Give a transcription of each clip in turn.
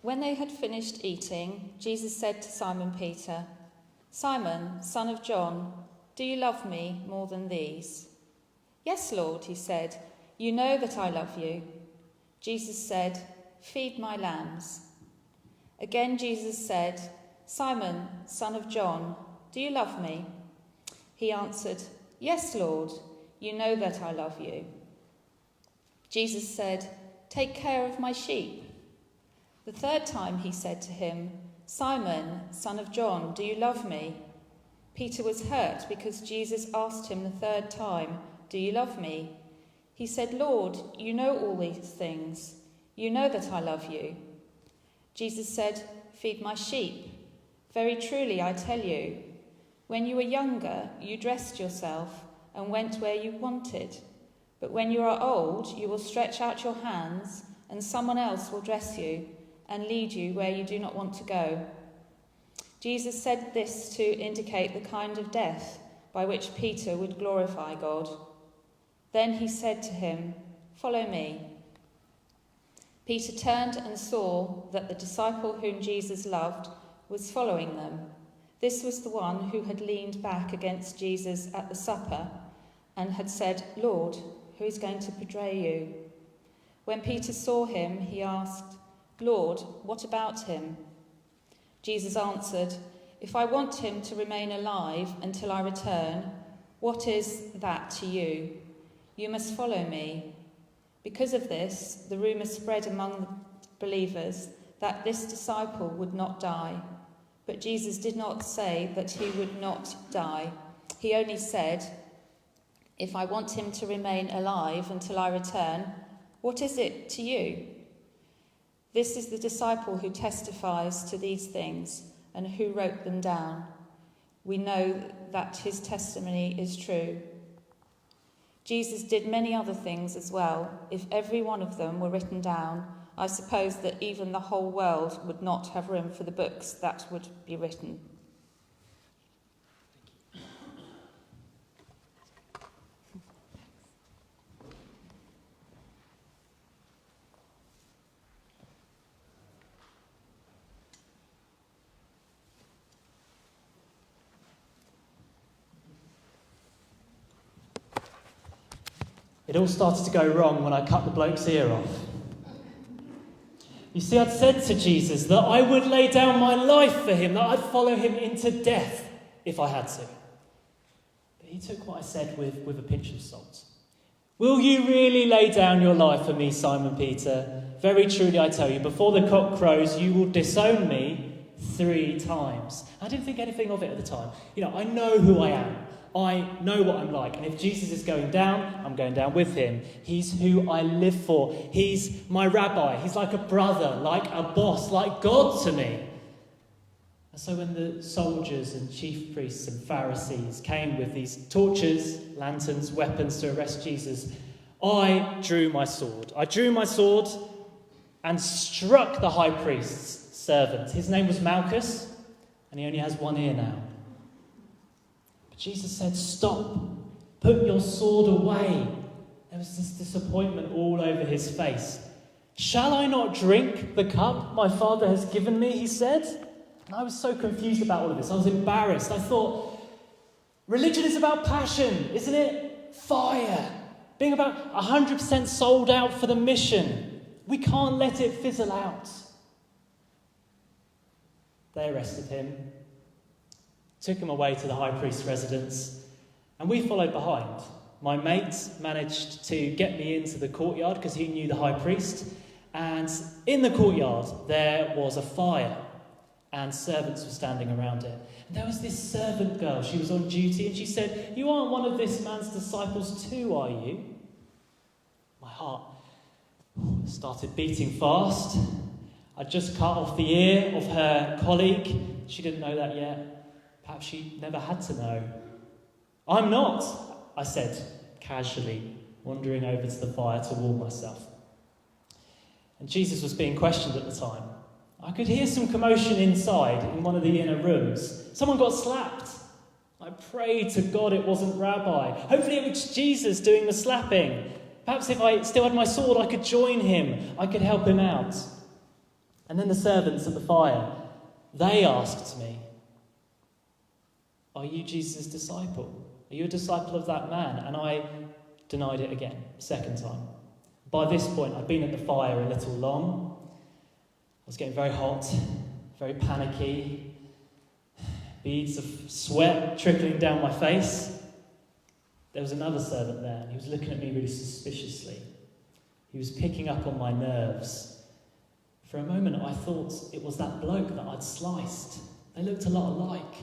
When they had finished eating, Jesus said to Simon Peter, "Simon, son of John, do you love me more than these?" "Yes, Lord," he said, "you know that I love you." Jesus said, "Feed my lambs." Again Jesus said, "Simon, son of John, do you love me?" He answered, "Yes, Lord, you know that I love you." Jesus said, "Take care of my sheep." The third time he said to him, "Simon, son of John, do you love me?" Peter was hurt because Jesus asked him the third time, "Do you love me?" He said, "Lord, you know all these things. You know that I love you." Jesus said, "Feed my sheep. Very truly I tell you, when you were younger, you dressed yourself and went where you wanted. But when you are old, you will stretch out your hands, and someone else will dress you and lead you where you do not want to go." Jesus said this to indicate the kind of death by which Peter would glorify God. Then he said to him, "Follow me." Peter turned and saw that the disciple whom Jesus loved was following them. This was the one who had leaned back against Jesus at the supper and had said, "Lord, who is going to betray you?" When Peter saw him, he asked, "Lord, what about him?" Jesus answered, "If I want him to remain alive until I return, what is that to you? You must follow me." Because of this, the rumour spread among the believers that this disciple would not die. But Jesus did not say that he would not die. He only said, "If I want him to remain alive until I return, what is it to you?" This is the disciple who testifies to these things and who wrote them down. We know that his testimony is true. Jesus did many other things as well. If every one of them were written down, I suppose that even the whole world would not have room for the books that would be written. It all started to go wrong when I cut the bloke's ear off. You see, I'd said to Jesus that I would lay down my life for him, that I'd follow him into death if I had to. But he took what I said with a pinch of salt. "Will you really lay down your life for me, Simon Peter? Very truly I tell you, before the cock crows, you will disown me 3 times. I didn't think anything of it at the time. I know who I am. I know what I'm like, and if Jesus is going down, I'm going down with him. He's who I live for. He's my rabbi. He's like a brother, like a boss, like God to me." And so when the soldiers and chief priests and Pharisees came with these torches, lanterns, weapons to arrest Jesus, I drew my sword. I drew my sword and struck the high priest's servant. His name was Malchus, and he only has 1 ear now. But Jesus said, "Stop, put your sword away." There was this disappointment all over his face. "Shall I not drink the cup my Father has given me?" he said. And I was so confused about all of this. I was embarrassed. I thought, religion is about passion, isn't it? Fire. Being about 100% sold out for the mission. We can't let it fizzle out. They arrested him, took him away to the high priest's residence, and we followed behind. My mate managed to get me into the courtyard because he knew the high priest, and in the courtyard there was a fire and servants were standing around it. And there was this servant girl, she was on duty, and she said, "You aren't one of this man's disciples too, are you?" My heart started beating fast. I'd just cut off the ear of her colleague. She didn't know that yet. Perhaps she never had to know. "I'm not," I said, casually, wandering over to the fire to warm myself. And Jesus was being questioned at the time. I could hear some commotion inside in one of the inner rooms. Someone got slapped. I prayed to God it wasn't Rabbi. Hopefully it was Jesus doing the slapping. Perhaps if I still had my sword, I could join him. I could help him out. And then the servants at the fire, they asked me, "Are you Jesus' disciple? Are you a disciple of that man?" And I denied it again, second time. By this point, I'd been at the fire a little long. I was getting very hot, very panicky, beads of sweat trickling down my face. There was another servant there, and he was looking at me really suspiciously. He was picking up on my nerves. For a moment, I thought it was that bloke that I'd sliced. They looked a lot alike.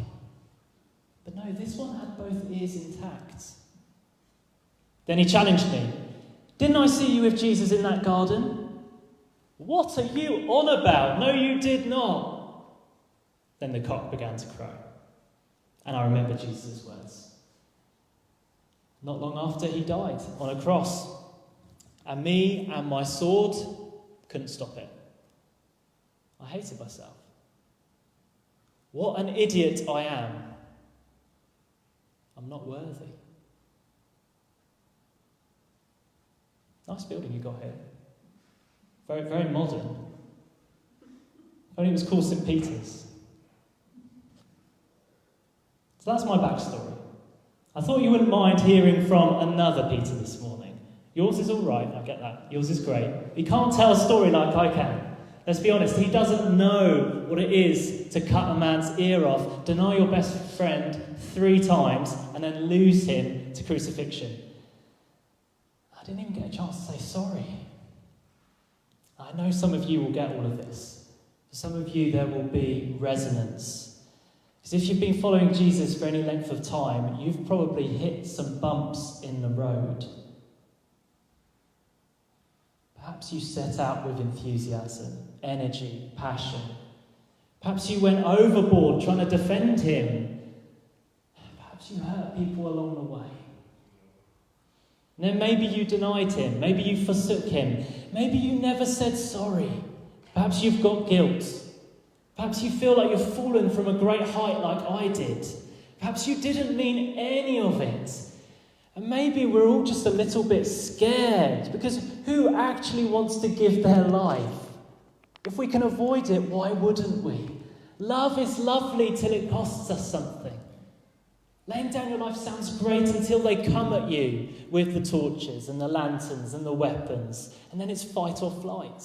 But no, this one had both ears intact. Then he challenged me. "Didn't I see you with Jesus in that garden?" "What are you on about? No, you did not." Then the cock began to crow. And I remember Jesus' words. Not long after, he died on a cross. And me and my sword couldn't stop it. I hated myself. What an idiot I am. I'm not worthy. Nice building you got here. Very, very modern. If only it was called St. Peter's. So that's my backstory. I thought you wouldn't mind hearing from another Peter this morning. Yours is all right, I get that. Yours is great. He can't tell a story like I can. Let's be honest, he doesn't know what it is to cut a man's ear off, deny your best friend 3 times, and then lose him to crucifixion. I didn't even get a chance to say sorry. I know some of you will get all of this. For some of you, there will be resonance. Because if you've been following Jesus for any length of time, you've probably hit some bumps in the road. Perhaps you set out with enthusiasm, energy, passion. Perhaps you went overboard trying to defend him. Perhaps you hurt people along the way. And then maybe you denied him. Maybe you forsook him. Maybe you never said sorry. Perhaps you've got guilt. Perhaps you feel like you've fallen from a great height like I did. Perhaps you didn't mean any of it. And maybe we're all just a little bit scared, because who actually wants to give their life? If we can avoid it, why wouldn't we? Love is lovely till it costs us something. Laying down your life sounds great until they come at you with the torches and the lanterns and the weapons, and then it's fight or flight.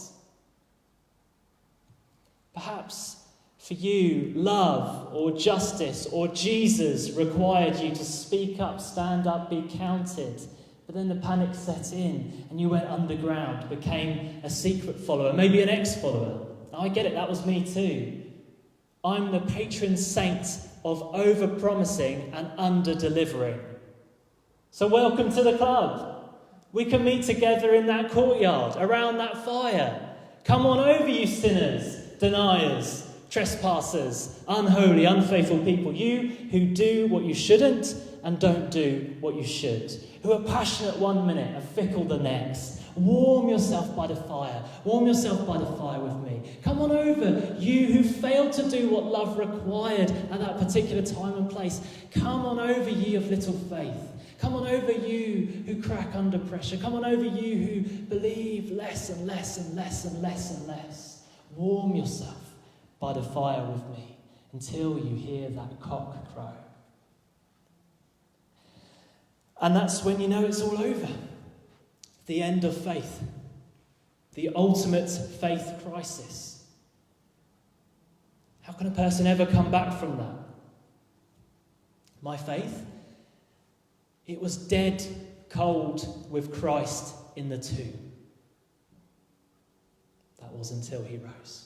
Perhaps for you, love or justice or Jesus required you to speak up, stand up, be counted. But then the panic set in and you went underground, became a secret follower, maybe an ex-follower. Now, I get it, that was me too. I'm the patron saint of over-promising and under-delivering. So welcome to the club. We can meet together in that courtyard, around that fire. Come on over, you sinners, deniers, trespassers, unholy, unfaithful people. You who do what you shouldn't and don't do what you should. Who are passionate one minute and fickle the next. Warm yourself by the fire. Warm yourself by the fire with me. Come on over, you who failed to do what love required at that particular time and place. Come on over, ye of little faith. Come on over, you who crack under pressure. Come on over, you who believe less and less and less and less and less. Warm yourself by the fire with me until you hear that cock crow. And that's when you know it's all over. The end of faith. The ultimate faith crisis. How can a person ever come back from that? My faith? It was dead cold with Christ in the tomb. That was until he rose.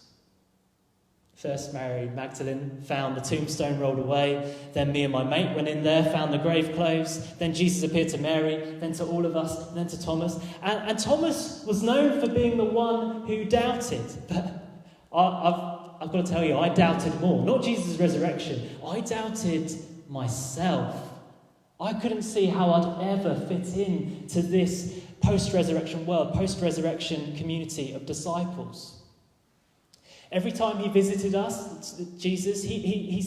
First, Mary Magdalene found the tombstone rolled away. Then me and my mate went in there, found the grave clothes. Then Jesus appeared to Mary, then to all of us, then to Thomas. And Thomas was known for being the one who doubted. But I've got to tell you, I doubted more. Not Jesus' resurrection. I doubted myself. I couldn't see how I'd ever fit in to this post-resurrection world, post-resurrection community of disciples. Every time he visited us, Jesus, he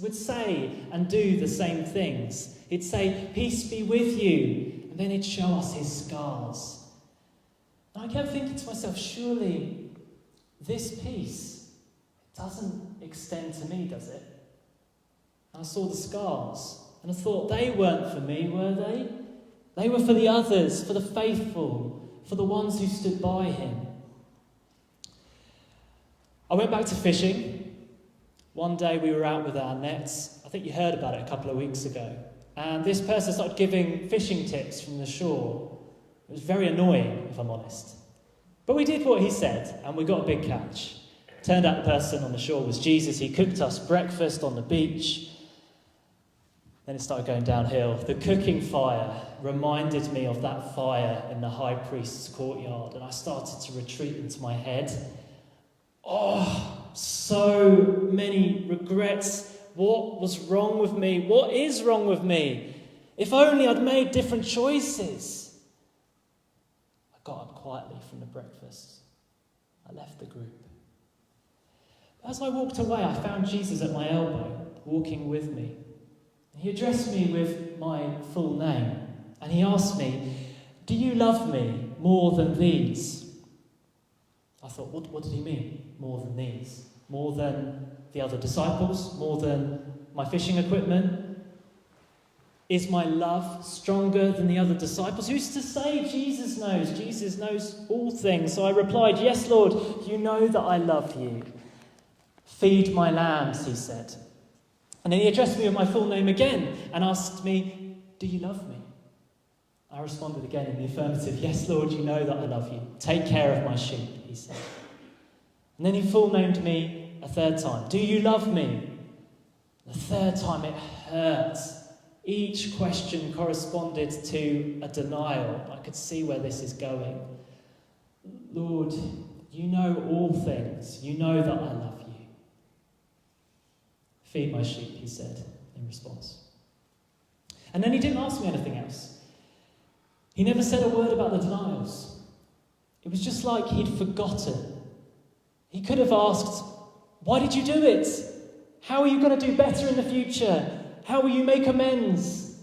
would say and do the same things. He'd say, "Peace be with you," and then he'd show us his scars. And I kept thinking to myself, surely this peace doesn't extend to me, does it? I saw the scars, and I thought, they weren't for me, were they? They were for the others, for the faithful, for the ones who stood by him. I went back to fishing. One day we were out with our nets. I think you heard about it a couple of weeks ago. And this person started giving fishing tips from the shore. It was very annoying, if I'm honest. But we did what he said, and we got a big catch. Turned out the person on the shore was Jesus. He cooked us breakfast on the beach. Then it started going downhill. The cooking fire reminded me of that fire in the high priest's courtyard, and I started to retreat into my head. Oh, so many regrets. What was wrong with me? What is wrong with me? If only I'd made different choices. I got up quietly from the breakfast. I left the group. As I walked away, I found Jesus at my elbow, walking with me. He addressed me with my full name, and he asked me, "Do you love me more than these?" I thought, what did he mean, more than these? More than the other disciples? More than my fishing equipment? Is my love stronger than the other disciples? Who's to say? Jesus knows. Jesus knows all things. So I replied, "Yes, Lord, you know that I love you. Feed my lambs," he said. And then he addressed me with my full name again and asked me, "Do you love me?" I responded again in the affirmative. "Yes, Lord, you know that I love you. Take care of my sheep," he said. And then he full named me a third time. "Do you love me?" The third time it hurt. Each question corresponded to a denial. I could see where this is going. "Lord, you know all things. You know that I love you." "Feed my sheep," he said in response. And then he didn't ask me anything else. He never said a word about the denials. It was just like he'd forgotten. He could have asked, "Why did you do it? How are you going to do better in the future? How will you make amends?"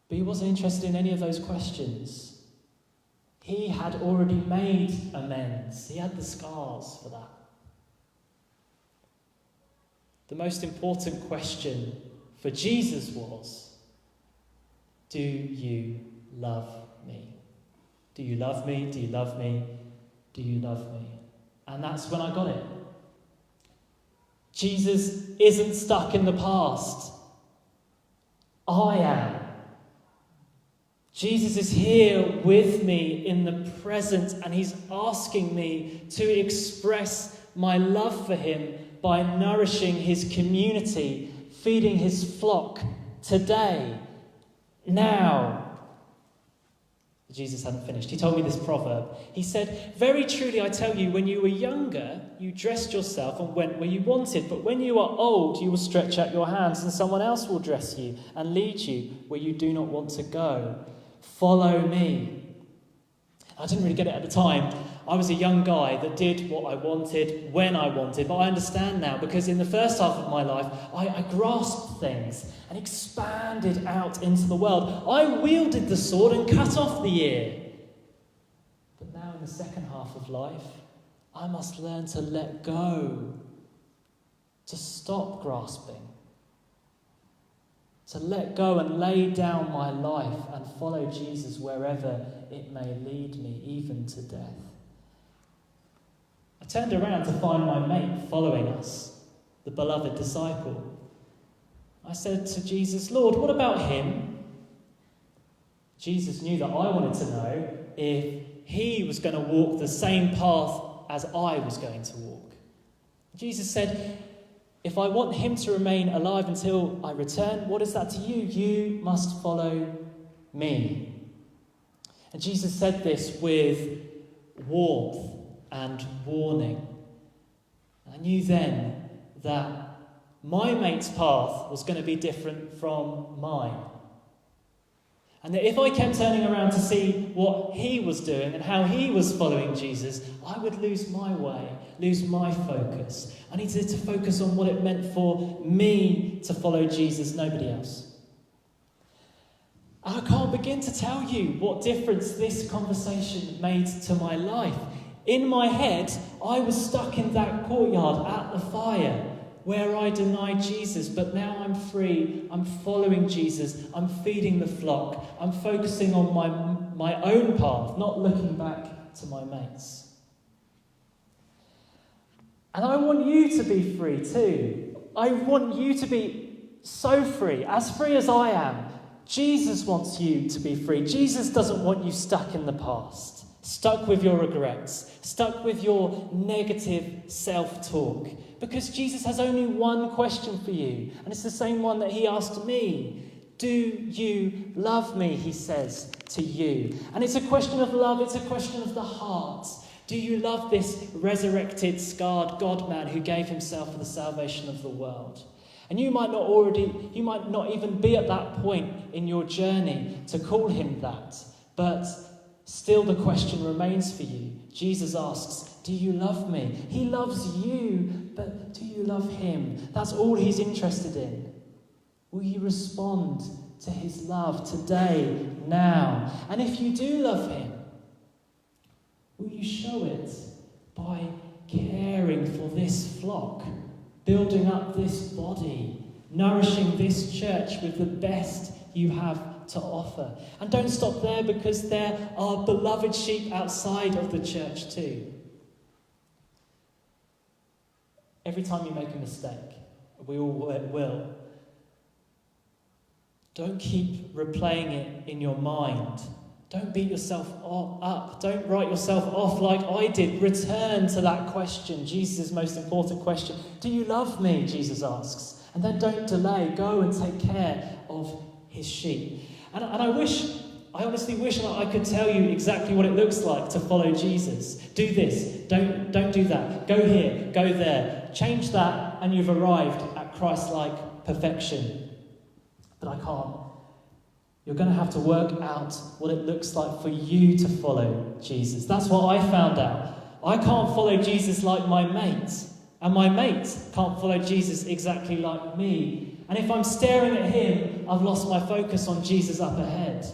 But he wasn't interested in any of those questions. He had already made amends. He had the scars for that. The most important question for Jesus was, "Do you love me? Do you love me? Do you love me? Do you love me?" And that's when I got it. Jesus isn't stuck in the past. I am. Jesus is here with me in the present, and he's asking me to express my love for him by nourishing his community, feeding his flock today, now. Jesus hadn't finished. He told me this proverb. He said, "Very truly I tell you, when you were younger, you dressed yourself and went where you wanted. But when you are old, you will stretch out your hands and someone else will dress you and lead you where you do not want to go. Follow me." I didn't really get it at the time. I was a young guy that did what I wanted when I wanted, but I understand now because in the first half of my life, I grasped things and expanded out into the world. I wielded the sword and cut off the ear. But now in the second half of life, I must learn to let go, to stop grasping, to let go and lay down my life and follow Jesus wherever it may lead me, even to death. I turned around to find my mate following us, the beloved disciple. I said to Jesus, "Lord, what about him?" Jesus knew that I wanted to know if he was going to walk the same path as I was going to walk. Jesus said, "If I want him to remain alive until I return, what is that to you? You must follow me." And Jesus said this with warmth and warning. I knew then that my mate's path was going to be different from mine. And that if I kept turning around to see what he was doing and how he was following Jesus, I would lose my way, lose my focus. I needed to focus on what it meant for me to follow Jesus, nobody else. And I can't begin to tell you what difference this conversation made to my life. In my head, I was stuck in that courtyard at the fire where I denied Jesus, but now I'm free, I'm following Jesus, I'm feeding the flock, I'm focusing on my own path, not looking back to my mates. And I want you to be free too. I want you to be so free as I am. Jesus wants you to be free. Jesus doesn't want you stuck in the past, stuck with your regrets, stuck with your negative self-talk. Because Jesus has only one question for you, and it's the same one that he asked me. Do you love me, he says to you. And it's a question of love, it's a question of the heart. Do you love this resurrected, scarred God-man who gave himself for the salvation of the world? And you might not even be at that point in your journey to call him that. But still the question remains for you. Jesus asks, do you love me? He loves you, but do you love him? That's all he's interested in. Will you respond to his love today, now? And if you do love him, will you show it by caring for this flock, building up this body, nourishing this church with the best you have to offer? And don't stop there, because there are beloved sheep outside of the church too. Every time you make a mistake, we all will, don't keep replaying it in your mind. Don't beat yourself up. Don't write yourself off like I did. Return to that question, Jesus' most important question. Do you love me? Jesus asks. And then don't delay. Go and take care of his sheep. And I honestly wish that I could tell you exactly what it looks like to follow Jesus. Do this. Don't do that. Go here. Go there. Change that and you've arrived at Christ-like perfection. But I can't. You're going to have to work out what it looks like for you to follow Jesus. That's what I found out. I can't follow Jesus like my mate. And my mate can't follow Jesus exactly like me. And if I'm staring at him, I've lost my focus on Jesus up ahead.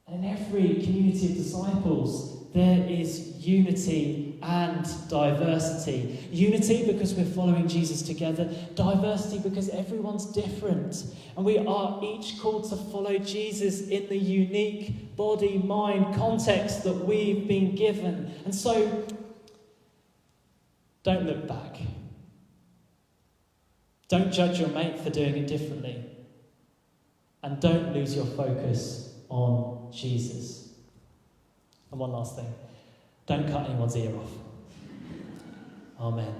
And in every community of disciples, there is unity and diversity. Unity because we're following Jesus together. Diversity because everyone's different. And we are each called to follow Jesus in the unique body, mind, context that we've been given. And so, don't look back. Don't judge your mate for doing it differently. And don't lose your focus on Jesus. And one last thing. Don't cut anyone's ear off. Amen.